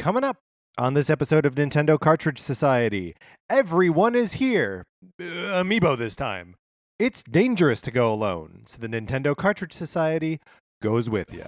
Coming up on this episode of Nintendo Cartridge Society, everyone is here. Amiibo this time. It's dangerous to go alone, so the Nintendo Cartridge Society goes with you.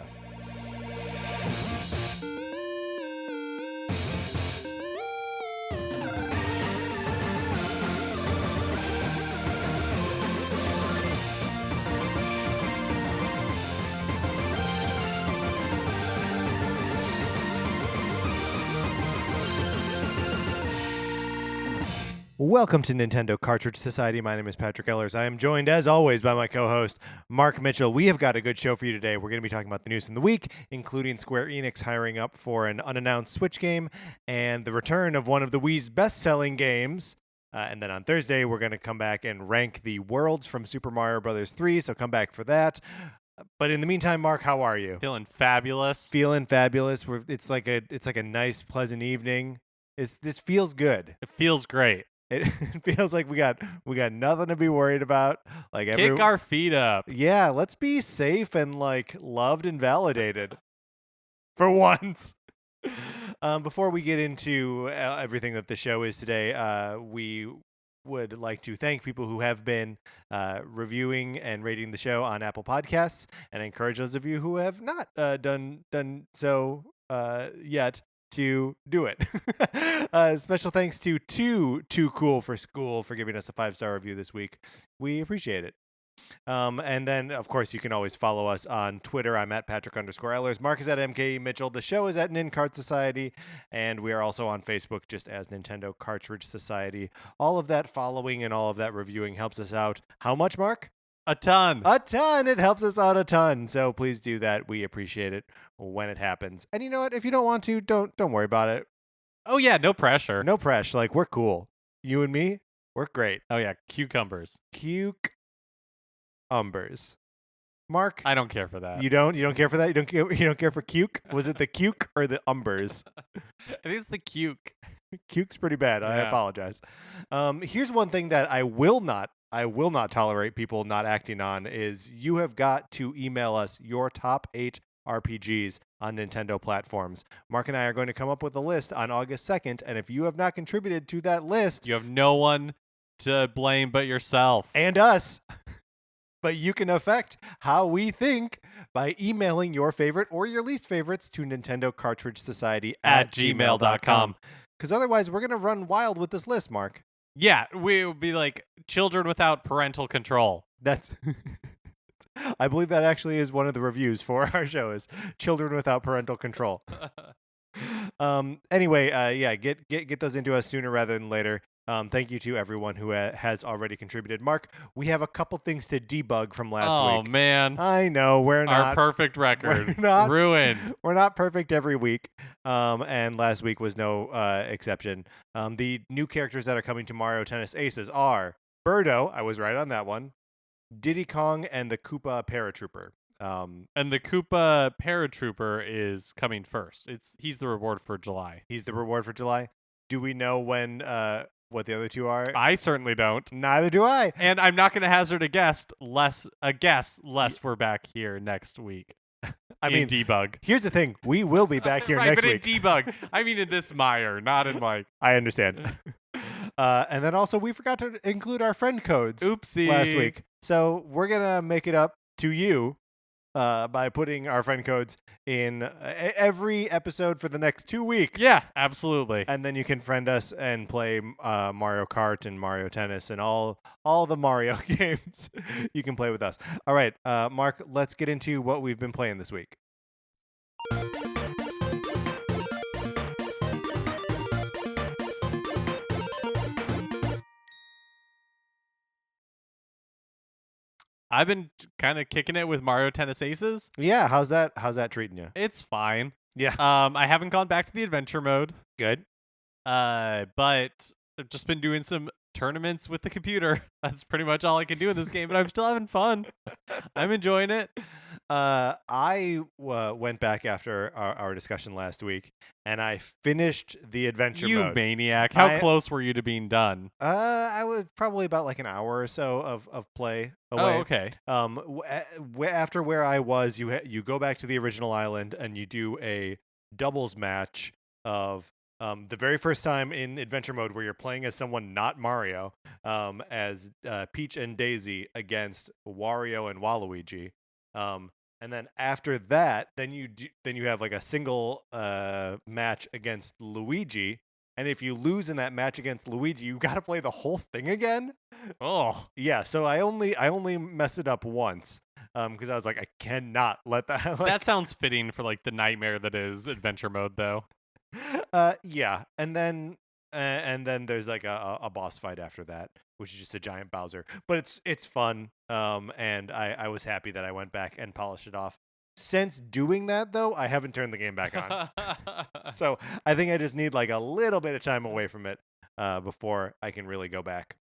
Welcome to Nintendo Cartridge Society. My name is Patrick Ellers. I am joined, as always, by my co-host, Mark Mitchell. We have got a good show for you today. We're going to be talking about the news from the week, including Square Enix hiring up for an unannounced Switch game and the return of one of the Wii's best-selling games. And then on Thursday, we're going to come back and rank the worlds from Super Mario Bros. 3, so come back for that. But in the meantime, Mark, how are you? Feeling fabulous. Feeling fabulous. It's like a nice, pleasant evening. This feels good. It feels great. It feels like we got nothing to be worried about. Like Kick our feet up. Yeah, let's be safe and like loved and validated for once. Before we get into everything that the show is today, we would like to thank people who have been reviewing and rating the show on Apple Podcasts, and encourage those of you who have not done so yet to do it. Special thanks to Too Cool for School for giving us a 5-star review this week. We appreciate it. And then, of course, you can always follow us on Twitter. I'm at Patrick_Ellers. Mark is at MKE Mitchell. The show is at NinCart Society. And we are also on Facebook just as Nintendo Cartridge Society. All of that following and all of that reviewing helps us out. How much, Mark? A ton. A ton. It helps us out a ton. So please do that. We appreciate it when it happens. And you know what? If you don't want to, don't worry about it. Oh, yeah. No pressure. No pressure. Like, we're cool. You and me, we're great. Oh, yeah. Cucumbers. Cucumbers. Mark? I don't care for that. You don't care for that? You don't care for cuke? Was it the cuke or the umbers? I think it's the cuke. Cuke's pretty bad. I apologize. Here's one thing that I will not tolerate people not acting on is you have got to email us your top 8 RPGs on Nintendo platforms. Mark and I are going to come up with a list on August 2nd, and if you have not contributed to that list, you have no one to blame but yourself. And us. But you can affect how we think by emailing your favorite or your least favorites to Nintendo Cartridge Society at gmail.com. Because otherwise, we're going to run wild with this list, Mark. Yeah, we would be like children without parental control. That's... I believe that actually is one of the reviews for our show is children without parental control. Anyway, yeah, get those into us sooner rather than later. Thank you to everyone who has already contributed. Mark, we have a couple things to debug from last week. Oh, man. I know, we're not. Our perfect record. Ruined. We're not perfect every week, and last week was no exception. The new characters that are coming to Mario Tennis Aces are Birdo, I was right on that one, Diddy Kong, and the Koopa Paratrooper. And the Koopa Paratrooper is coming first. He's the reward for July. He's the reward for July. Do we know when what the other two are? I certainly don't. Neither do I. And I'm not going to hazard a guess lest we're back here next week. I mean, debug. Here's the thing. We will be back here next week. Right, but in debug. I mean in this mire, not in like... I understand. And then also we forgot to include our friend codes. Oopsie. Last week. So we're going to make it up to you by putting our friend codes in every episode for the next 2 weeks. Yeah, absolutely. And then you can friend us and play Mario Kart and Mario Tennis and all the Mario games you can play with us. All right, Mark, let's get into what we've been playing this week. I've been kind of kicking it with Mario Tennis Aces. Yeah, how's that treating you? It's fine. Yeah. I haven't gone back to the adventure mode. Good. But I've just been doing some tournaments with the computer. That's pretty much all I can do in this game, but I'm still having fun. I'm enjoying it. I went back after our discussion last week, and I finished the adventure mode. You maniac. How close were you to being done? I was probably about like an hour or so of play away. Oh, okay. After where I was, you go back to the original island, and you do a doubles match of the very first time in adventure mode where you're playing as someone not Mario, as Peach and Daisy against Wario and Waluigi. Um, and then after that, then you have like a single match against Luigi. And if you lose in that match against Luigi, you got to play the whole thing again. Oh, Yeah, so I only messed it up once, because I was like, I cannot let that. that sounds fitting for like the nightmare that is adventure mode, though. Yeah, and then there's like a boss fight after that, which is just a giant Bowser, but it's fun. And I was happy that I went back and polished it off. Since doing that though, I haven't turned the game back on. So I think I just need like a little bit of time away from it before I can really go back.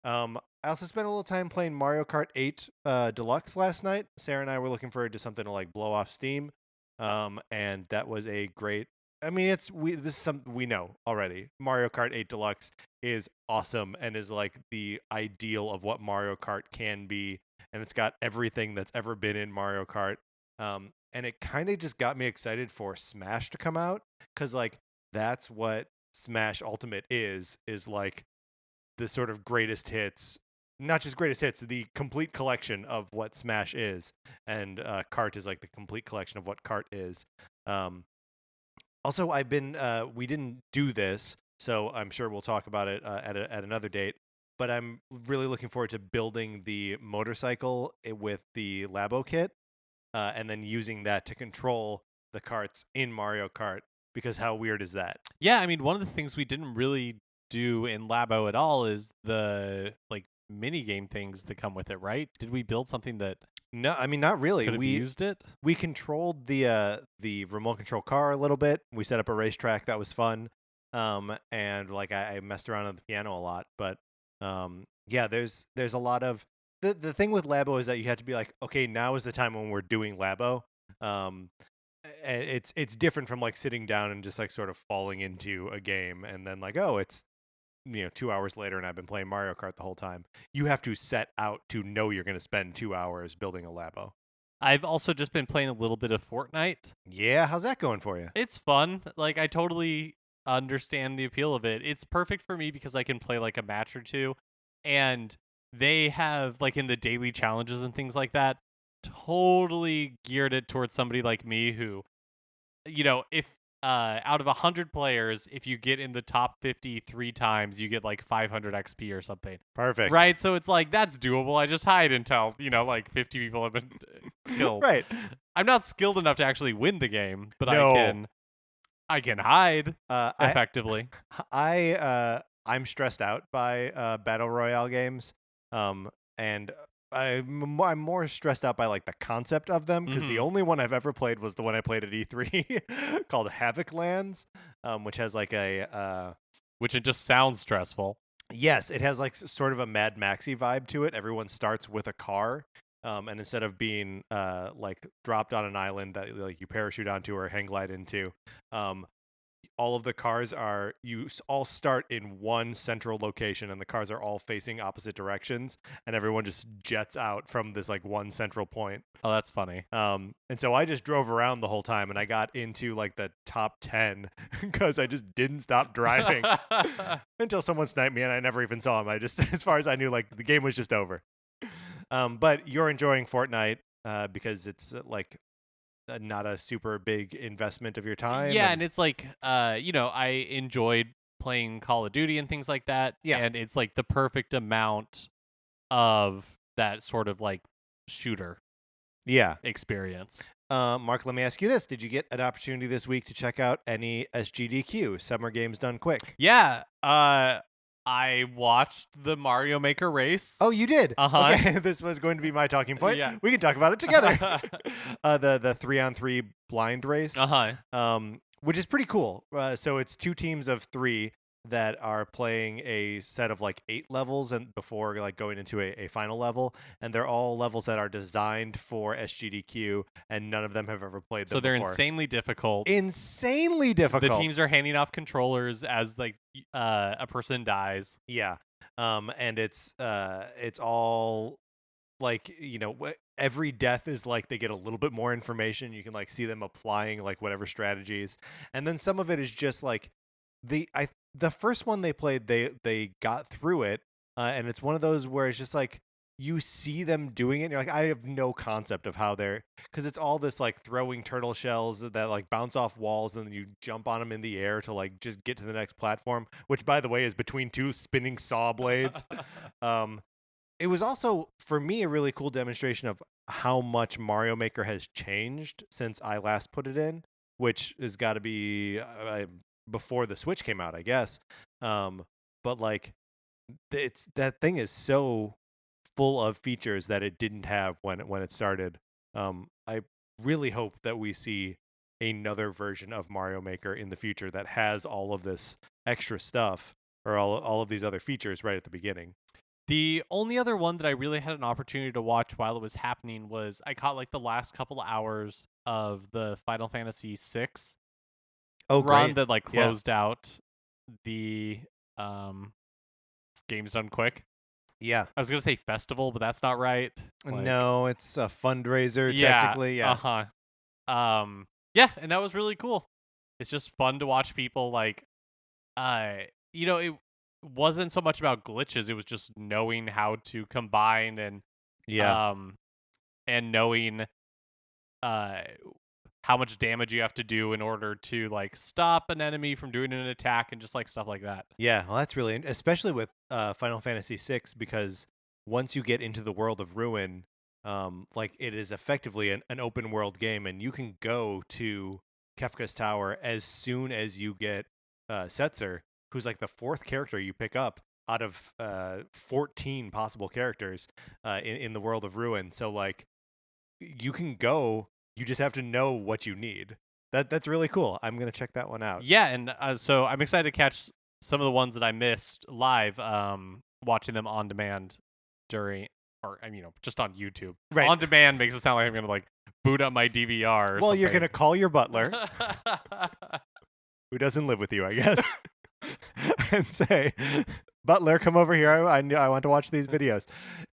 I also spent a little time playing Mario Kart 8 Deluxe last night. Sarah and I were looking forward to something to like blow off steam. And that was a great. I mean, this is something we know already. Mario Kart 8 Deluxe is awesome and is like the ideal of what Mario Kart can be, and it's got everything that's ever been in Mario Kart. And it kind of just got me excited for Smash to come out, because like that's what Smash Ultimate is like the sort of greatest hits, not just greatest hits, the complete collection of what Smash is, and Kart is like the complete collection of what Kart is. Um, Also, we didn't do this, so I'm sure we'll talk about it at another date. But I'm really looking forward to building the motorcycle with the Labo kit, and then using that to control the carts in Mario Kart. Because how weird is that? Yeah, I mean, one of the things we didn't really do in Labo at all is the like mini game things that come with it, right? Did we build something that No, I mean not really. could have We used it? we controlled the remote control car a little bit. We set up a racetrack that was fun. And like I messed around on the piano a lot, but yeah, there's a lot of the thing with Labo is that you have to be like, okay, now is the time when we're doing Labo. Um, and it's different from like sitting down and just like sort of falling into a game and then like, oh, it's 2 hours later and I've been playing Mario Kart the whole time. You have to set out to know you're going to spend 2 hours building a Labo. I've also just been playing a little bit of Fortnite. Yeah, how's that going for you? It's fun. Like I totally understand the appeal of it. It's perfect for me because I can play like a match or two, and they have like in the daily challenges and things like that totally geared it towards somebody like me who, if out of 100 players, if you get in the top 53 times, you get like 500 XP or something. Perfect. Right? So it's like that's doable. I just hide until, like 50 people have been killed. Right. I'm not skilled enough to actually win the game, but No. I can hide I effectively. I'm stressed out by battle royale games, and I'm more stressed out by like the concept of them, because the Mhm. only one I've ever played was the one I played at E3 called Havoc Lands, which has like Which it just sounds stressful. yes, it has like sort of a Mad Maxy vibe to it. Everyone starts with a car. And instead of being like dropped on an island that like you parachute onto or hang glide into, um, all of the cars all start in one central location, and the cars are all facing opposite directions, and everyone just jets out from this like one central point. Oh, that's funny. And so I just drove around the whole time, and I got into like the top 10 because I just didn't stop driving until someone sniped me, and I never even saw him. I just, as far as I knew, like the game was just over. But you're enjoying Fortnite because it's like not a super big investment of your time. Yeah, and it's like I enjoyed playing Call of Duty and things like that. Yeah. And it's like the perfect amount of that sort of like shooter Yeah. experience. Mark, let me ask you this. Did you get an opportunity this week to check out any SGDQ, Summer Games Done Quick? Yeah. I watched the Mario Maker race. Oh, you did? Uh-huh. Okay, this was going to be my talking point. Yeah. We can talk about it together. The 3-on-3 blind race, which is pretty cool. So it's 2 teams of 3 that are playing a set of like 8 levels and before like going into a final level, and they're all levels that are designed for SGDQ, and none of them have ever played them So they're before. insanely difficult. Insanely difficult. The teams are handing off controllers as like a person dies. Yeah. And it's all like, every death is like they get a little bit more information. You can like see them applying like whatever strategies, and then some of it is just like the first one they played, they got through it, and it's one of those where it's just like you see them doing it and you're like, I have no concept of how they're, because it's all this like throwing turtle shells that like bounce off walls and then you jump on them in the air to like just get to the next platform, which by the way is between two spinning saw blades. um it was also for me a really cool demonstration of how much Mario Maker has changed since I last put it in, which has got to be before the Switch came out, I guess. But like it's that thing is so full of features that it didn't have when it started. I really hope that we see another version of Mario Maker in the future that has all of this extra stuff or all of these other features right at the beginning. The only other one that I really had an opportunity to watch while it was happening was I caught like the last couple of hours of the Final Fantasy VI Oh, run great. that like Yeah. closed out the Games Done Quick. Yeah. I was gonna say festival, but that's not right. Like, No, it's a fundraiser yeah, technically. Yeah. yeah, and that was really cool. It's just fun to watch people like, it wasn't so much about glitches. It was just knowing how to combine Yeah. and knowing uh how much damage you have to do in order to like stop an enemy from doing an attack and just like stuff like that. Yeah, well, that's really, especially with Final Fantasy VI, because once you get into the world of Ruin, like it is effectively an open world game, and you can go to Kefka's Tower as soon as you get Setzer, who's like the fourth character you pick up out of 14 possible characters in the world of Ruin. So like you can go, you just have to know what you need. That's really cool. I'm gonna check that one out. Yeah, and so I'm excited to catch some of the ones that I missed live, watching them on demand during, or I mean, just on YouTube. Right. On demand makes it sound like I'm gonna like boot up my DVR. Or Well, you're something. gonna call your butler, who doesn't live with you, I guess, and say, "Butler, come over here. I want to watch these videos."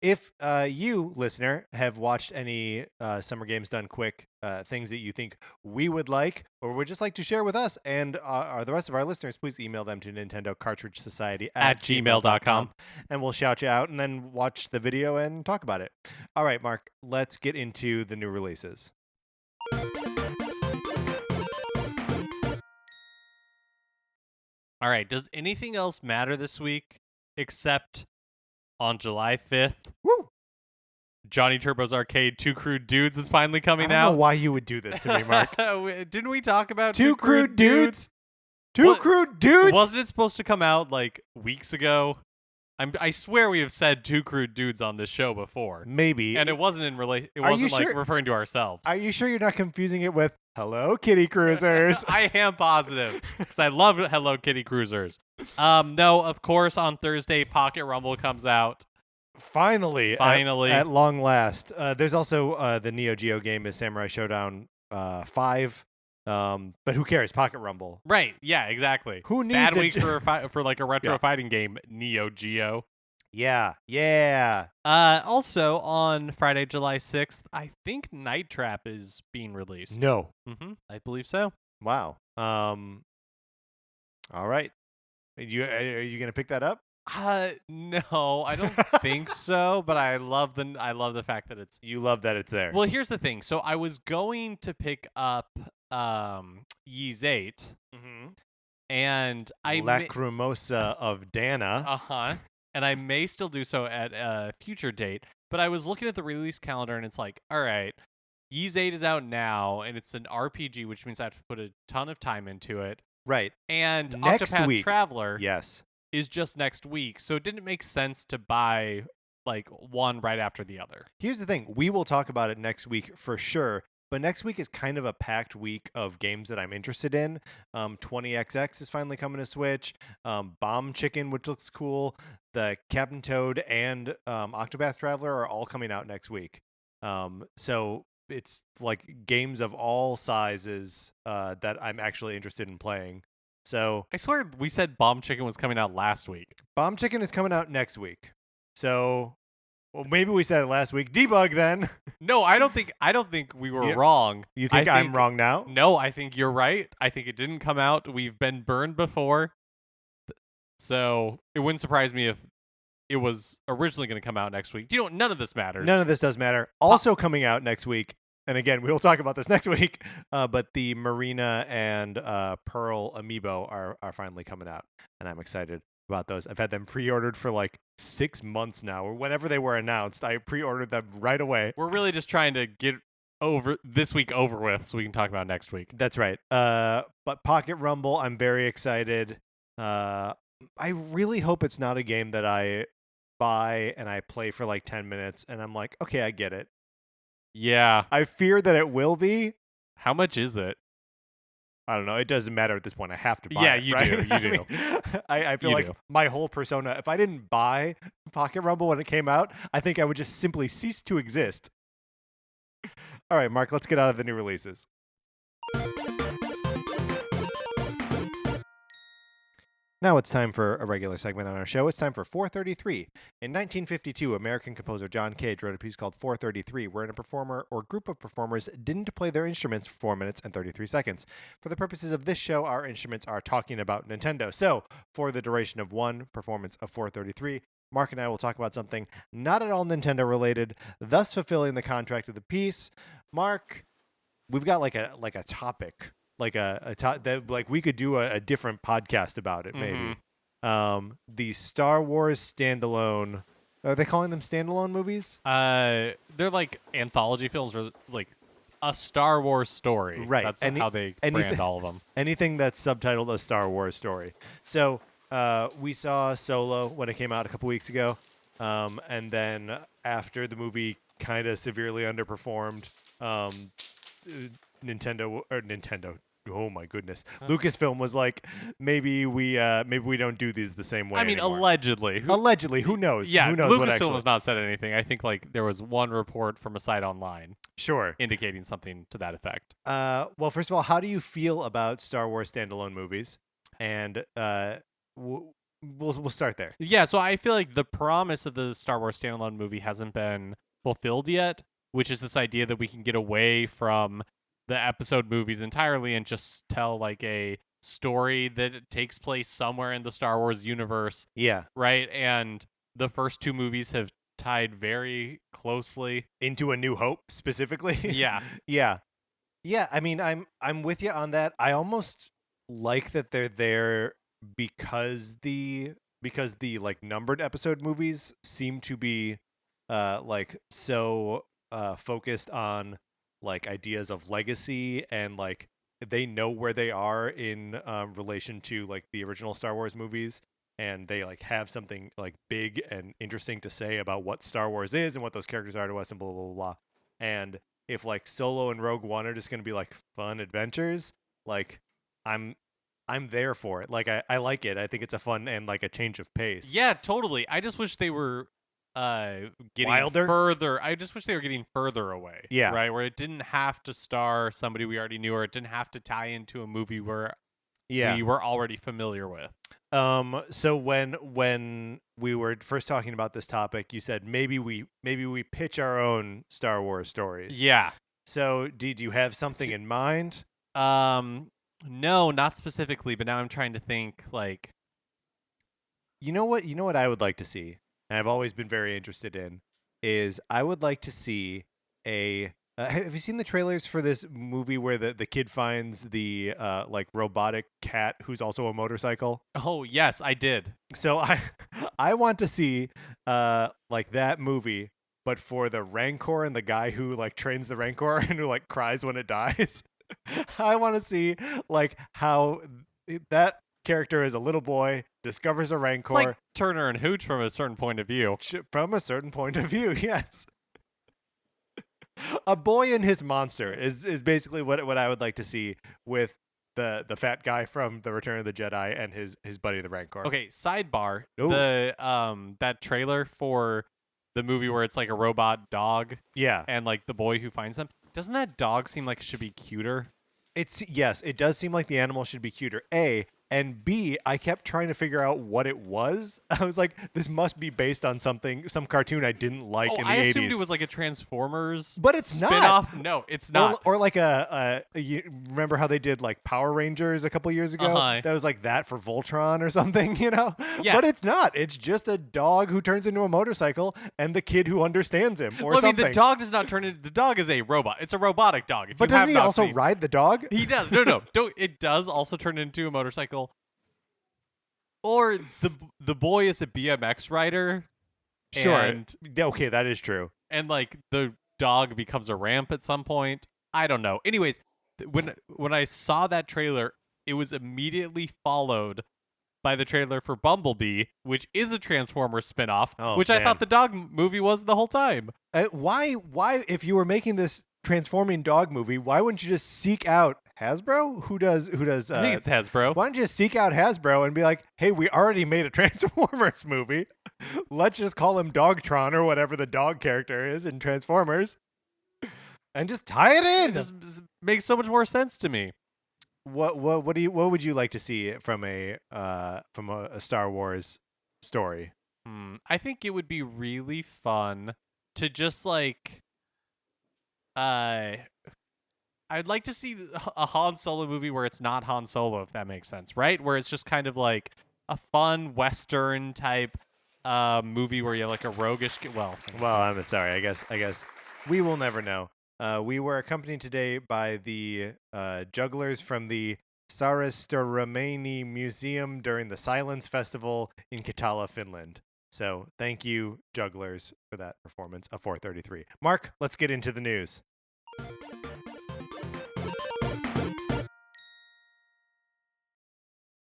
If you, listener, have watched any Summer Games Done Quick things that you think we would like or would just like to share with us and the rest of our listeners, please email them to Nintendo Cartridge Society at gmail.com. and we'll shout you out and then watch the video and talk about it. All right, Mark, let's get into the new releases. All right. Does anything else matter this week except on July 5th? Woo! Johnny Turbo's Arcade 2 Crude Dudes is finally coming I don't out. know why you would do this to me, Mark. Didn't we talk about Two Crude Dudes? Two What- Crude Dudes? Wasn't it supposed to come out like weeks ago? I swear we have said 2 Crude Dudes on this show before. Maybe. And it wasn't in relation. It Are you wasn't like sure? referring to ourselves. Are you sure you're not confusing it with Hello Kitty Cruisers? I am positive because I love Hello Kitty Cruisers. No, of course on Thursday Pocket Rumble comes out. Finally. Finally. At long last. There's also the Neo Geo game is Samurai Showdown 5. But who cares? Pocket Rumble. Right? Yeah, exactly. Who needs Bad a week j- for like a retro Yeah. fighting game, Neo Geo. Yeah. Yeah. Also on Friday, July 6th, I think Night Trap is being released. No. I believe so. Wow. All right. Are you gonna pick that up? No, I don't think so. But I love the fact that it's. You love that it's there. Well, here's the thing. So I was going to pick up Ys 8, mm-hmm. and I Lacrimosa of Dana. and I may still do so at a future date. But I was looking at the release calendar, and it's like, all right, Ys 8 is out now, and it's an RPG, which means I have to put a ton of time into it. Right. And Next Octopath week. Traveler Yes. is just next week, so it didn't make sense to buy like one right after the other. Here's the thing. We will talk about it next week for sure. But next week is kind of a packed week of games that I'm interested in. 20XX is finally coming to Switch. Bomb Chicken, which looks cool. The Captain Toad and Octopath Traveler are all coming out next week. So it's like games of all sizes that I'm actually interested in playing. So I swear we said Bomb Chicken was coming out last week. Bomb Chicken is coming out next week. So Well, maybe we said it last week. Debug then. No, I don't think we were You, wrong. you I think I'm wrong now? No, I think you're right. I think it didn't come out. We've been burned before. So it wouldn't surprise me if it was originally going to come out next week. None of this matters. None of this does matter. Also coming out next week, and again, we'll talk about this next week, but the Marina and Pearl Amiibo are finally coming out, and I'm excited about those. I've had them pre-ordered for like 6 months now, or whenever they were announced. I pre-ordered them right away. We're really just trying to get over this week over with so we can talk about next week. That's right. But Pocket Rumble, I'm very excited. I really hope it's not a game that I buy and I play for like 10 minutes and I'm like, okay, I get it. Yeah. I fear that it will be. How much is it? I don't know. It doesn't matter at this point. I have to buy Yeah, it. you right? do. You do. I feel You like do. my whole persona, if I didn't buy Pocket Rumble when it came out, I think I would just simply cease to exist. All right, Mark, let's get out of the new releases. Now it's time for a regular segment on our show. It's time for 433. In 1952, American composer John Cage wrote a piece called 433, wherein a performer or group of performers didn't play their instruments for 4 minutes and 33 seconds. For the purposes of this show, our instruments are talking about Nintendo. So, for the duration of one performance of 433, Mark and I will talk about something not at all Nintendo related, thus fulfilling the contract of the piece. Mark, we've got like a topic, like that, like we could do a different podcast about it, maybe. The Star Wars standalone. Are they calling them standalone movies? They're like anthology films or like a Star Wars story. Right. That's how they brand all of them. Anything that's subtitled a Star Wars story. So we saw Solo when it came out a couple weeks ago, and then after the movie kind of severely underperformed, Nintendo. Oh my goodness! Lucasfilm was like, maybe we don't do these the same way. I mean, anymore. allegedly. Allegedly, who knows? Yeah, who knows what Lucasfilm actually? has not said anything. I think like there was one report from a site online Sure. indicating something to that effect. Well, first of all, how do you feel about Star Wars standalone movies? And we'll start there. Yeah, so I feel like the promise of the Star Wars standalone movie hasn't been fulfilled yet, which is this idea that we can get away from the episode movies entirely and just tell like a story that takes place somewhere in the Star Wars universe. Yeah. Right? And the first two movies have tied very closely Into A New Hope specifically. Yeah. Yeah. Yeah, I mean, I'm with you on that. I almost like that they're there because the like numbered episode movies seem to be like so focused on like ideas of legacy, and like they know where they are in relation to like the original Star Wars movies, and they like have something like big and interesting to say about what Star Wars is and what those characters are to us and blah blah blah blah. And if like Solo and Rogue One are just going to be like fun adventures, like I'm there for it. Like I like it. I think it's a fun and like a change of pace. Yeah, totally. I just wish they were getting Wilder? further. I just wish they were getting further away. Yeah. Right? Where it didn't have to star somebody we already knew, or it didn't have to tie into a movie where Yeah. we were already familiar with. So when we were first talking about this topic, you said maybe we pitch our own Star Wars stories. Yeah. So did you have something in mind? No, not specifically, but now I'm trying to think like You know what I would like to see, and I've always been very interested in, is I would like to see a have you seen the trailers for this movie where the kid finds the like robotic cat who's also a motorcycle? oh yes, I did. So I want to see like that movie, but for the Rancor and the guy who like trains the Rancor and who like cries when it dies. I want to see like how that character as a little boy discovers a Rancor It's like Turner and Hooch from a certain point of view. from a certain point of view. Yes. A boy and his monster is basically what I would like to see with the fat guy from The Return of the Jedi and his buddy the Rancor. Okay, sidebar. Ooh. The that trailer for the movie where it's like a robot dog Yeah. and like the boy who finds them. Doesn't that dog seem like it should be cuter? Yes, it does seem like the animal should be cuter. and B, I kept trying to figure out what it was. I was like, this must be based on some cartoon I didn't like Oh, in I the assumed it 80s. was like a Transformers But it's not. spin-off. No, it's not. Or like you remember how they did like Power Rangers a couple years ago? Uh-huh. That was like that for Voltron or something, you know? Yeah. But it's not. It's just a dog who turns into a motorcycle and the kid who understands him or Well, I mean, something. the dog does not turn into. The dog is a robot. It's a robotic dog. If But you have doesn't he not also seen, ride the dog? he does. No. Don't. It does also turn into a motorcycle. Or the boy is a BMX rider. Sure. And Okay, that is true. like the dog becomes a ramp at some point. I don't know. Anyways, when I saw that trailer, it was immediately followed by the trailer for Bumblebee, which is a Transformers spinoff, Oh, which I man. thought the dog movie was the whole time. Why, if you were making this transforming dog movie, why wouldn't you just seek out Hasbro? Who does? I think it's Hasbro. Why don't you just seek out Hasbro and be like, hey, we already made a Transformers movie. Let's just call him Dogtron or whatever the dog character is in Transformers, and just tie it in. It just makes so much more sense to me. What would you like to see from a Star Wars story? I think it would be really fun to just like I'd like to see a Han Solo movie where it's not Han Solo, if that makes sense, right? Where it's just kind of like a fun Western type movie where you have like a roguish. I'm sorry. I guess we will never know. We were accompanied today by the jugglers from the Saaristoramani Museum during the Silence Festival in Kitala, Finland. So thank you, jugglers, for that performance of 433. Mark, let's get into the news.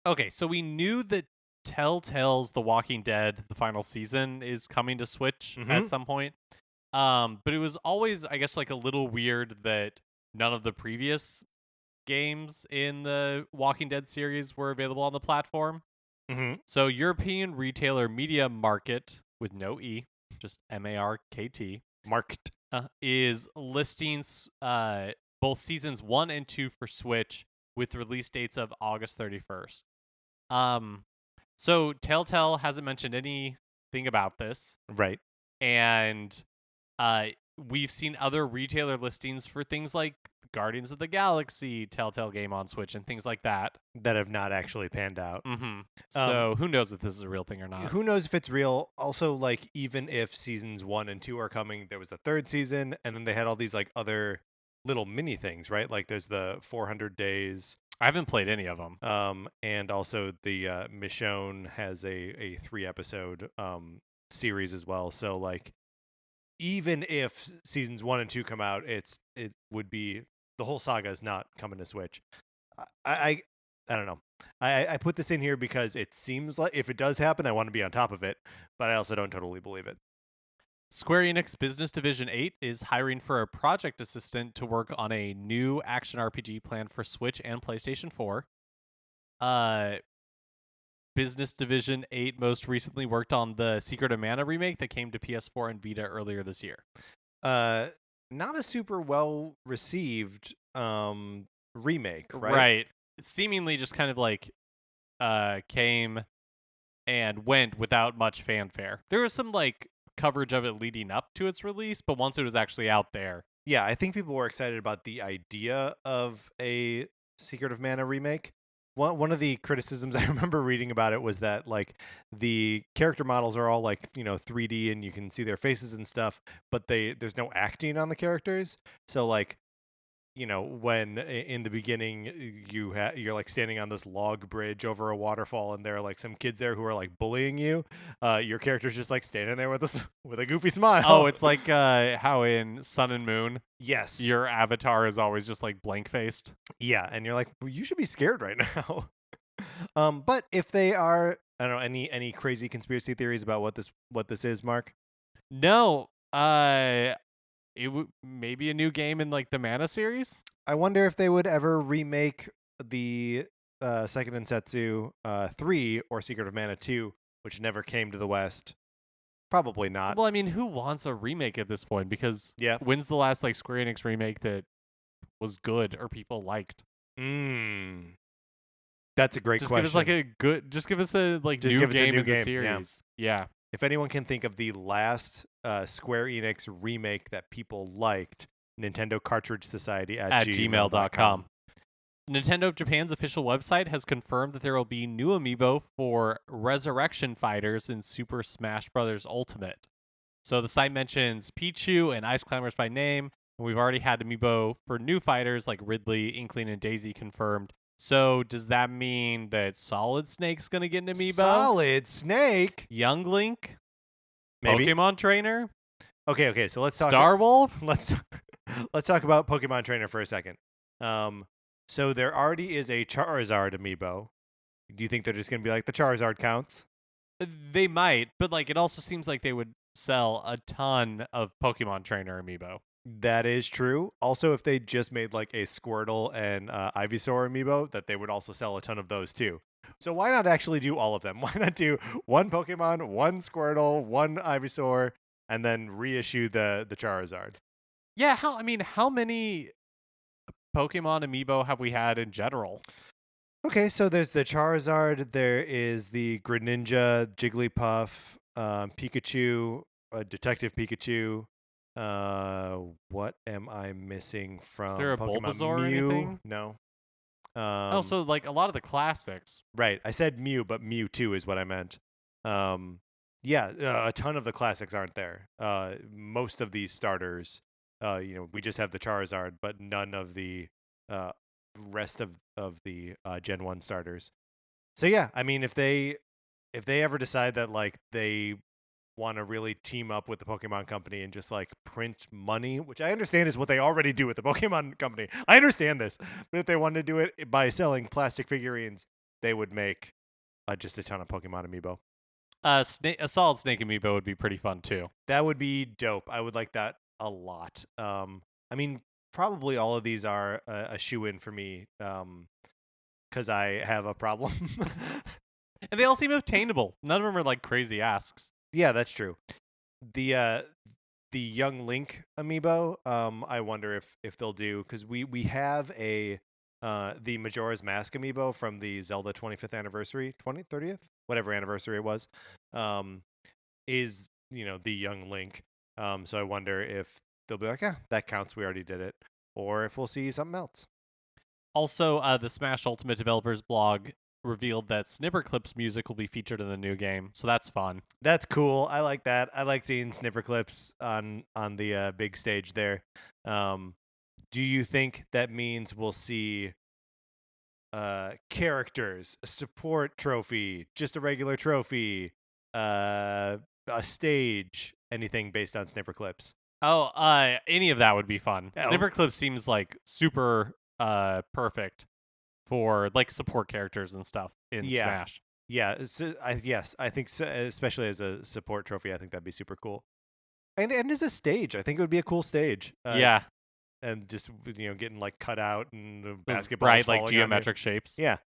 Okay, so we knew that Telltale's The Walking Dead, the final season, is coming to Switch at some point. But it was always, I guess, like a little weird that none of the previous games in the Walking Dead series were available on the platform. So European retailer Media Market, with no E, just MARKT, Marked. is listing both seasons 1 and 2 for Switch with release dates of August 31st. So Telltale hasn't mentioned anything about this. Right. And we've seen other retailer listings for things like Guardians of the Galaxy Telltale game on Switch and things like that. That have not actually panned out. So who knows if this is a real thing or not? Who knows if it's real? Also, like, even if seasons 1 and 2 are coming, there was a third season, and then they had all these like other little mini things, right? Like there's the 400 days. I haven't played any of them. And also the Michonne has a 3-episode series as well. So like, even if seasons 1 and 2 come out, it would be the whole saga is not coming to Switch. I don't know. I put this in here because it seems like if it does happen, I want to be on top of it, but I also don't totally believe it. Square Enix Business Division 8 is hiring for a project assistant to work on a new action RPG planned for Switch and PlayStation 4. Business Division 8 most recently worked on the Secret of Mana remake that came to PS4 and Vita earlier this year. Not a super well received remake, right? Right. Seemingly just kind of like came and went without much fanfare. There was some like coverage of it leading up to its release, but once it was actually out there. Yeah, I think people were excited about the idea of a Secret of Mana remake. One of the criticisms I remember reading about it was that like the character models are all like 3D and you can see their faces and stuff, but there's no acting on the characters. So like when in the beginning you're like standing on this log bridge over a waterfall and there are like some kids there who are like bullying you, your character's just like standing there with a goofy smile. Oh, it's like how in Sun and Moon, yes, your avatar is always just like blank faced. Yeah, and you're like, well, you should be scared right now. But if they are, I don't know, any crazy conspiracy theories about what this is, Mark? No, it would maybe a new game in like the Mana series. I wonder if they would ever remake the Second Densetsu 3 or Secret of Mana 2, which never came to the West. Probably not. Well, I mean, who wants a remake at this point? Because when's the last like Square Enix remake that was good or people liked? That's a great Just question. give us a Just new give us a game new in the game, yeah. series. Yeah. If anyone can think of the last Square Enix remake that people liked, Nintendo Cartridge Society at At gmail.com. gmail.com. Nintendo of Japan's official website has confirmed that there will be new amiibo for Resurrection Fighters in Super Smash Bros. Ultimate. So the site mentions Pichu and Ice Climbers by name, and we've already had amiibo for new fighters like Ridley, Inkling, and Daisy confirmed. So does that mean that Solid Snake's gonna get an amiibo? Solid Snake? Young Link? Maybe. Pokemon Trainer? Okay, so let's talk Star Wolf? let's talk about Pokemon Trainer for a second. So there already is a Charizard amiibo. Do you think they're just going to be like, the Charizard counts? They might, but like it also seems like they would sell a ton of Pokemon Trainer amiibo. That is true. Also, if they just made like a Squirtle and Ivysaur amiibo, that they would also sell a ton of those too. So why not actually do all of them? Why not do one Pokemon, one Squirtle, one Ivysaur, and then reissue the Charizard? Yeah, how many Pokemon amiibo have we had in general? Okay, so there's the Charizard, there is the Greninja, Jigglypuff, Pikachu, Detective Pikachu. What am I missing from Is there a Pokemon Bulbasaur or Mew? anything? No. So like a lot of the classics. Right. I said Mew, but Mewtwo is what I meant. Yeah, a ton of the classics aren't there. Most of these starters, we just have the Charizard, but none of the rest of the Gen 1 starters. So yeah, I mean, if they ever decide that like they want to really team up with the Pokemon Company and just like print money, which I understand is what they already do with the Pokemon Company. I understand this, but if they wanted to do it by selling plastic figurines, they would make just a ton of Pokemon amiibo. A Solid Snake amiibo would be pretty fun too. That would be dope. I would like that a lot. I mean, probably all of these are a shoe-in for me, because I have a problem. And they all seem obtainable. None of them are like crazy asks. Yeah, that's true. The Young Link amiibo, I wonder if they'll do, because we have the Majora's Mask amiibo from the Zelda 25th anniversary, 30th, whatever anniversary it was, is the Young Link. So I wonder if they'll be like, that counts, we already did it, or if we'll see something else. Also, the Smash Ultimate developers blog revealed that Snipperclips music will be featured in the new game, so that's fun. That's cool. I like that. I like seeing Snipperclips on the big stage there. Do you think that means we'll see characters, a support trophy, just a regular trophy, a stage, anything based on Snipperclips? Oh, any of that would be fun. Oh. Snipperclips seems like super perfect for like support characters and stuff in Smash. Yeah, I think so, especially as a support trophy, I think that'd be super cool. And as a stage, I think it would be a cool stage. Yeah, and just getting like cut out and those basketball bright like geometric shapes. Yeah.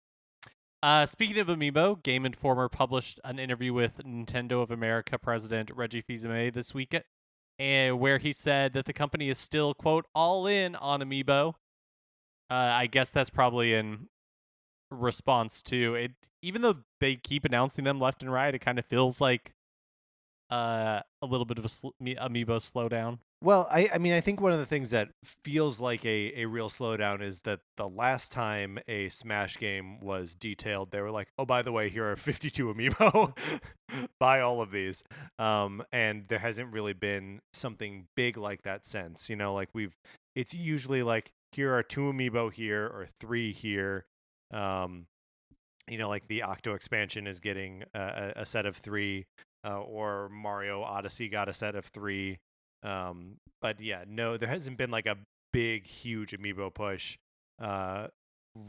Speaking of Amiibo, Game Informer published an interview with Nintendo of America president Reggie Fils-Aimé this week, where he said that the company is still, quote, all in on Amiibo. I guess that's probably in response to it. Even though they keep announcing them left and right, it kind of feels like a little bit of a Amiibo slowdown. Well, I mean, I think one of the things that feels like a real slowdown is that the last time a Smash game was detailed, they were like, oh, by the way, here are 52 Amiibo. Buy all of these. And there hasn't really been something big like that since. Like it's usually like, here are 2 Amiibo here or 3 here. Like the Octo expansion is getting a set of 3, or Mario Odyssey got a set of 3. But yeah, no, there hasn't been like a big, huge Amiibo push,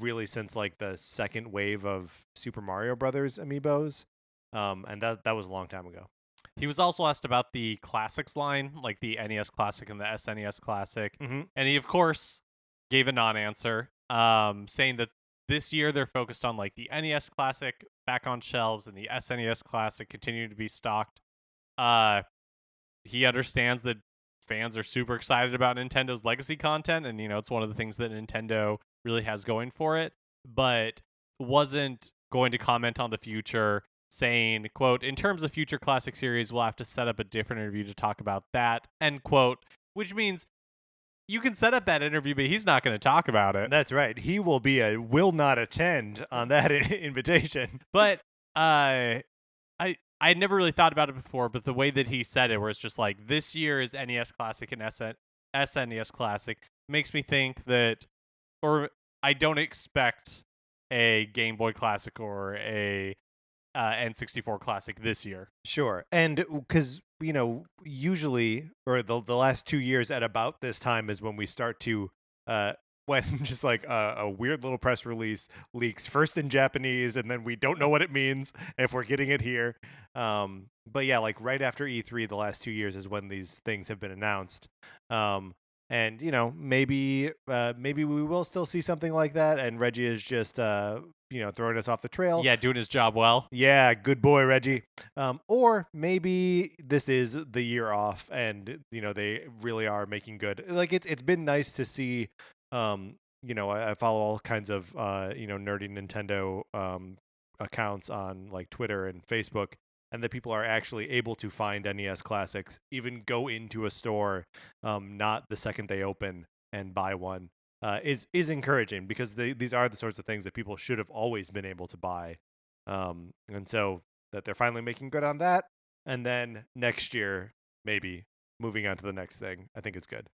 really since like the second wave of Super Mario Brothers Amiibos. And that was a long time ago. He was also asked about the classics line, like the NES Classic and the SNES Classic. Mm-hmm. And he, of course, gave a non-answer, saying that this year they're focused on like the NES Classic back on shelves and the SNES Classic continuing to be stocked. He understands that fans are super excited about Nintendo's legacy content, and it's one of the things that Nintendo really has going for it. But wasn't going to comment on the future, saying, quote, in terms of future classic series, we'll have to set up a different interview to talk about that, end quote, which means you can set up that interview, but he's not going to talk about it. That's right. He will not attend on that invitation. But I had never really thought about it before, but the way that he said it, where it's just like, this year is NES Classic and SNES Classic, makes me think that, or I don't expect a Game Boy Classic or a N64 Classic this year. Sure. And because, usually, or the last 2 years at about this time is when we start to, when just like a weird little press release leaks first in Japanese, and then we don't know what it means if we're getting it here. But yeah, like right after E3, the last 2 years is when these things have been announced. And maybe we will still see something like that, and Reggie is just throwing us off the trail. Yeah, doing his job well. Yeah, good boy, Reggie. Or maybe this is the year off, and they really are making good. Like it's been nice to see. I follow all kinds of nerdy Nintendo accounts on like Twitter and Facebook, and that people are actually able to find NES classics, even go into a store, not the second they open, and buy one. Is encouraging, because these are the sorts of things that people should have always been able to buy, and so that they're finally making good on that, and then next year maybe moving on to the next thing, I think it's good.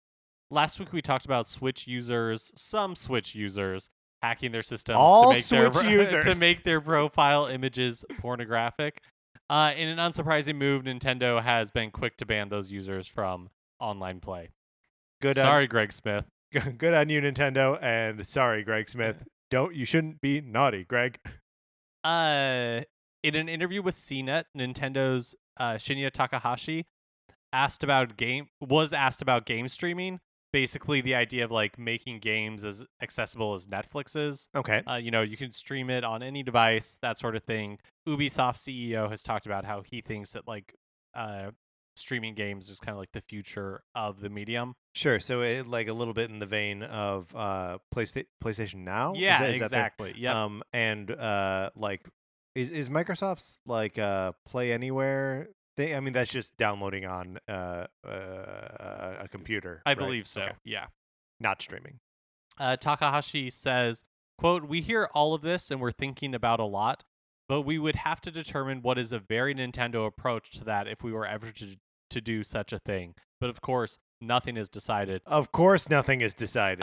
Last week we talked about some Switch users hacking their systems All to make Switch users. to make their profile images pornographic. In an unsurprising move, Nintendo has been quick to ban those users from online play. Good. Sorry, Greg Smith. Good on you, Nintendo, and sorry, Greg Smith. You shouldn't be naughty, Greg. In an interview with CNET, Nintendo's Shinya Takahashi was asked about game streaming. Basically, the idea of like making games as accessible as Netflix is. Okay. You can stream it on any device, that sort of thing. Ubisoft CEO has talked about how he thinks that like streaming games is kind of like the future of the medium. Sure. So it like a little bit in the vein of PlayStation Now. Yeah, is exactly. Yeah. And like is Microsoft's like Play Anywhere thing? I mean, that's just downloading on a computer. I right? believe so. Okay. Yeah. Not streaming. Takahashi says, quote, we hear all of this and we're thinking about a lot, but we would have to determine what is a very Nintendo approach to that if we were ever to do such a thing. But of course, nothing is decided. Of course, nothing is decided.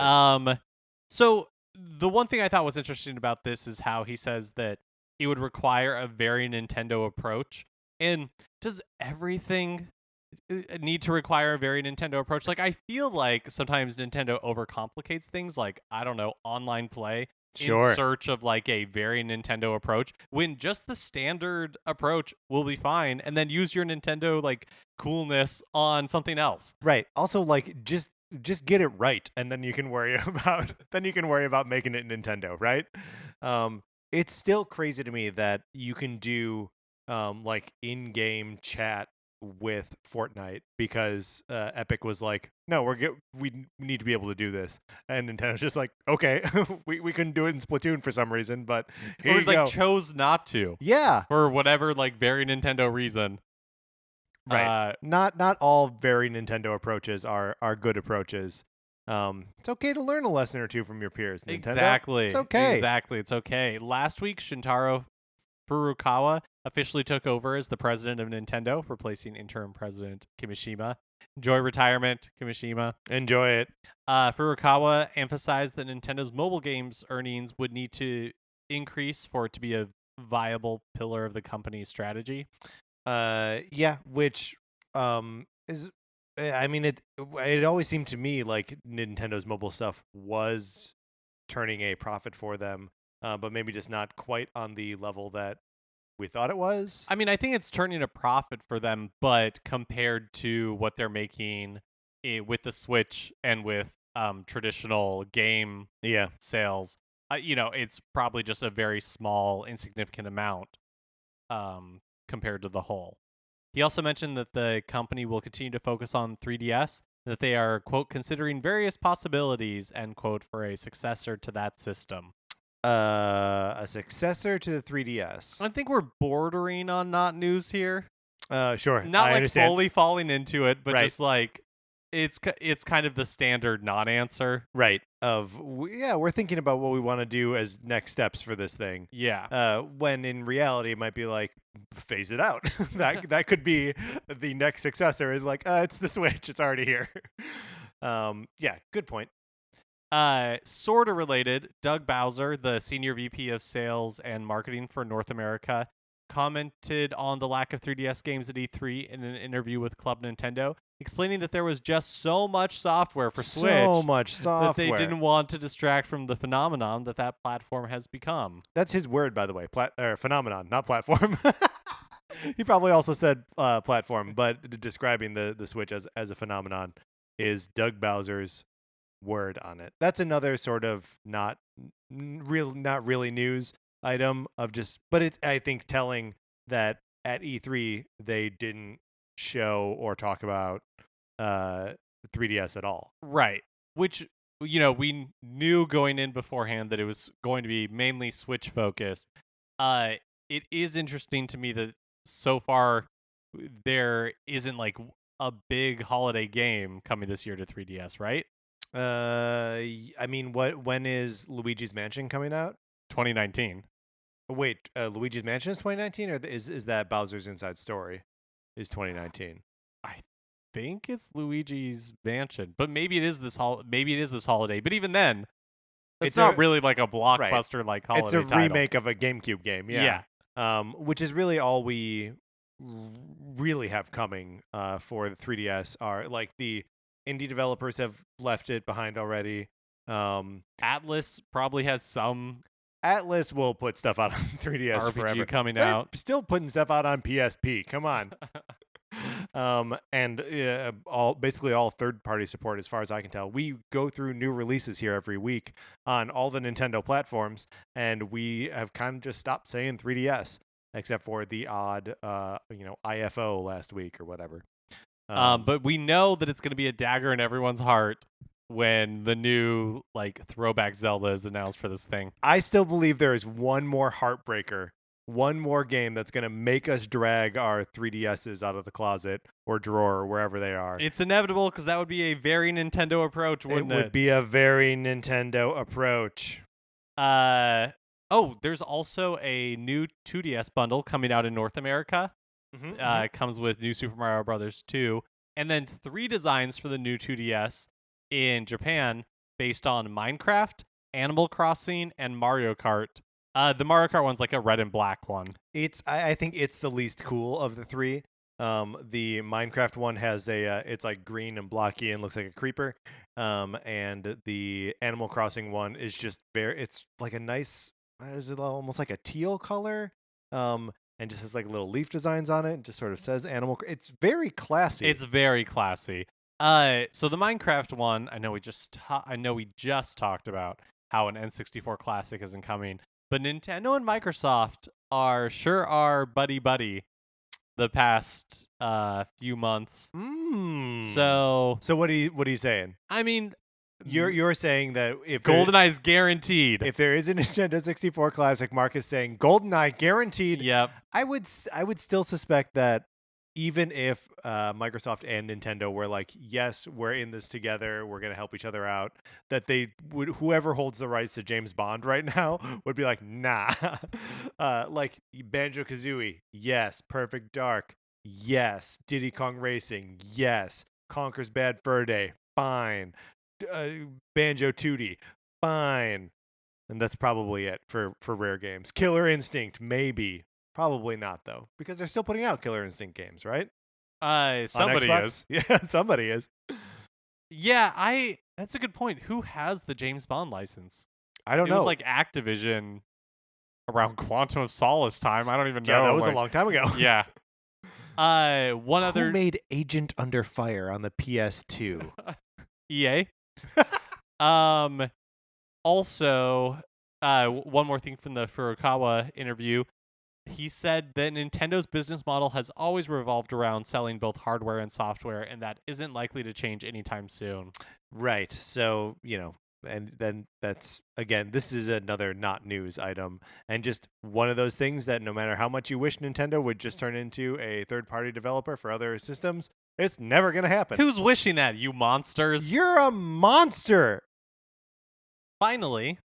So the one thing I thought was interesting about this is how he says that it would require a very Nintendo approach. And does everything need to require a very Nintendo approach? Like, I feel like sometimes Nintendo overcomplicates things, like, I don't know, online play. Sure. In search of like a very Nintendo approach, when just the standard approach will be fine, and then use your Nintendo like coolness on something else. Right. Also, like just get it right, and then you can worry about making it Nintendo, right? It's still crazy to me that you can do like in-game chat with Fortnite, because Epic was like, no, we need to be able to do this, and Nintendo's just like, okay, we couldn't do it in Splatoon for some reason, but here or you like go. chose not to. Yeah, for whatever like very Nintendo reason. Right. Not all very Nintendo approaches are good approaches. It's okay to learn a lesson or two from your peers, Nintendo. Exactly. It's okay. Exactly. It's okay. Last week, Shintaro Furukawa officially took over as the president of Nintendo, replacing interim president Kimishima. Enjoy retirement, Kimishima. Enjoy it. Furukawa emphasized that Nintendo's mobile games earnings would need to increase for it to be a viable pillar of the company's strategy. Yeah, which is, I mean, it always seemed to me like Nintendo's mobile stuff was turning a profit for them, but maybe just not quite on the level that we thought it was. I mean, I think it's turning a profit for them, but compared to what they're making with the Switch and with traditional game sales, it's probably just a very small, insignificant amount compared to the whole. He also mentioned that the company will continue to focus on 3DS, that they are, quote, considering various possibilities, end quote, for a successor to that system. A successor to the 3DS. I think we're bordering on not news here. Sure, Not I like understand. fully falling into it, but Right. just like it's kind of the standard non-answer. Right. Yeah, we're thinking about what we want to do as next steps for this thing. Yeah. When in reality, it might be like phase it out. That could be the next successor. Is like, it's the Switch. It's already here. Yeah, good point. Sort of related, Doug Bowser, the senior VP of sales and marketing for North America, commented on the lack of 3DS games at E3 in an interview with Club Nintendo, explaining that there was just so much software for Switch So much that software. they didn't want to distract from the phenomenon that platform has become. That's his word, by the way. Phenomenon, not platform. He probably also said platform, but describing the Switch as a phenomenon is Doug Bowser's word on it. That's another sort of not really news item of just, but it's, I think, telling that at E3 they didn't show or talk about 3DS at all. Right. Which, we knew going in beforehand that it was going to be mainly Switch focused. It is interesting to me that so far there isn't like a big holiday game coming this year to 3DS, right? I mean, when is Luigi's Mansion coming out? 2019. Wait, Luigi's Mansion is 2019, or is that Bowser's Inside Story is 2019? I think it's Luigi's Mansion, but maybe it is this holiday. But even then, it's not really like a blockbuster like holiday It's a title. remake of a GameCube game, yeah. Which is really all we really have coming for the 3DS. Are like the indie developers have left it behind already. Atlas probably has some Atlas will put stuff out on 3DS RPG forever. coming They're out. still putting stuff out on PSP. Come on. And basically all third-party support, as far as I can tell. We go through new releases here every week on all the Nintendo platforms, and we have kind of just stopped saying 3DS, except for the odd, IFO last week or whatever. But we know that it's going to be a dagger in everyone's heart when the new like throwback Zelda is announced for this thing. I still believe there is one more heartbreaker, one more game that's going to make us drag our 3DSs out of the closet or drawer or wherever they are. It's inevitable because that would be a very Nintendo approach, wouldn't it? It would be a very Nintendo approach. There's also a new 2DS bundle coming out in North America. It comes with New Super Mario Brothers 2, and then 3 designs for the new 2DS in Japan based on Minecraft, Animal Crossing, and Mario Kart. The Mario Kart one's like a red and black one. I think it's the least cool of the 3. The Minecraft one has it's like green and blocky and looks like a creeper. And the Animal Crossing one is just it's like a nice, is it almost like a teal color? And just has like little leaf designs on it. And just sort of says animal. It's very classy. It's very classy. So the Minecraft one, I know we just talked about how an N64 Classic isn't coming, but Nintendo and Microsoft are buddy the past few months. So what are you saying? I mean, you're saying that if GoldenEye's guaranteed. If there is a Nintendo 64 Classic, Mark is saying GoldenEye guaranteed. Yep. I would still suspect that even if Microsoft and Nintendo were like, yes, we're in this together, we're gonna help each other out, that they would, whoever holds the rights to James Bond right now would be like, nah. Like Banjo-Kazooie, yes. Perfect Dark, yes. Diddy Kong Racing, yes. Conker's Bad Fur Day, fine. Banjo Tootie, fine. And that's probably it for rare games. Killer Instinct, maybe. Probably not, though, because they're still putting out Killer Instinct games, right? Somebody is. Yeah, somebody is. Yeah, that's a good point. Who has the James Bond license? I don't know. It was like Activision around Quantum of Solace time. I don't even know. Yeah, that was a long time ago. Yeah. Who made Agent Under Fire on the PS2? EA. Also, one more thing from the Furukawa interview. He said that Nintendo's business model has always revolved around selling both hardware and software, and that isn't likely to change anytime soon. Right. So, and then that's again, this is another not news item, and just one of those things that no matter how much you wish Nintendo would just turn into a third-party developer for other systems, it's never gonna happen. Who's wishing that, you monsters? You're a monster. Finally,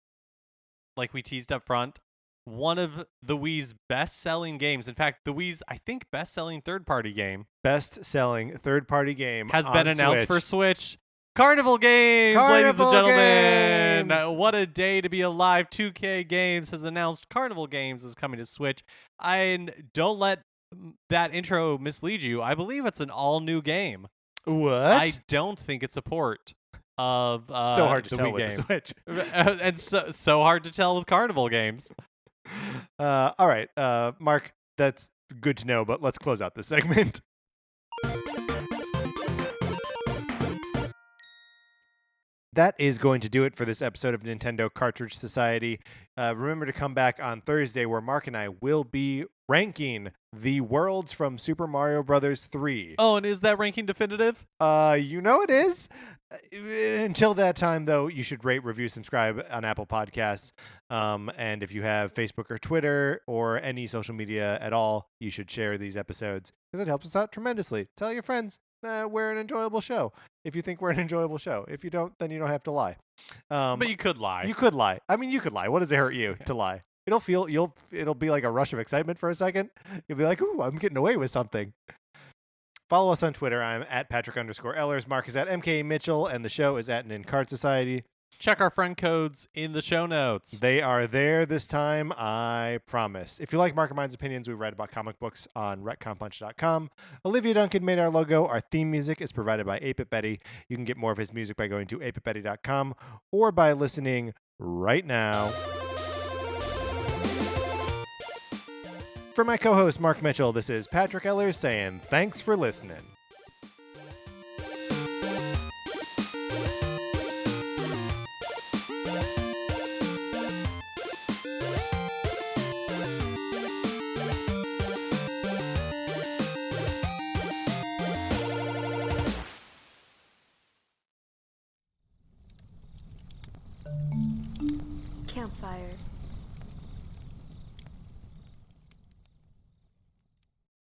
like we teased up front, one of the Wii's best-selling games, in fact, the Wii's, I think, best-selling third-party game, Best-selling third-party game has on been announced Switch. for Switch. Carnival Games, ladies and gentlemen. What a day to be alive. 2K Games has announced Carnival Games is coming to Switch. And don't let that intro mislead you. I believe it's an all-new game. What? I don't think it's a port of so hard to the tell Wii with game. the Switch. And so hard to tell with Carnival Games. All right, Mark, that's good to know, but let's close out this segment. That is going to do it for this episode of Nintendo Cartridge Society. Remember to come back on Thursday where Mark and I will be ranking the worlds from Super Mario Brothers 3. Oh, and is that ranking definitive? You know it is. Until that time, though, you should rate, review, subscribe on Apple Podcasts. And if you have Facebook or Twitter or any social media at all, you should share these episodes because it helps us out tremendously. Tell your friends we're an enjoyable show. If you think we're an enjoyable show. If you don't, then you don't have to lie. But you could lie. You could lie. I mean, you could lie. What does it hurt you to lie? It'll be like a rush of excitement for a second. You'll be like, ooh, I'm getting away with something. Follow us on Twitter. I'm at Patrick_Ellers. Mark is at MK Mitchell, and the show is at Nincart Society. Check our friend codes in the show notes. They are there this time, I promise. If you like Mark and Mine's opinions, we write about comic books on retconpunch.com. Olivia Duncan made our logo. Our theme music is provided by 8-Bit Betty. You can get more of his music by going to 8bitbetty.com or by listening right now. For my co-host, Mark Mitchell, this is Patrick Ellers saying thanks for listening. Campfire.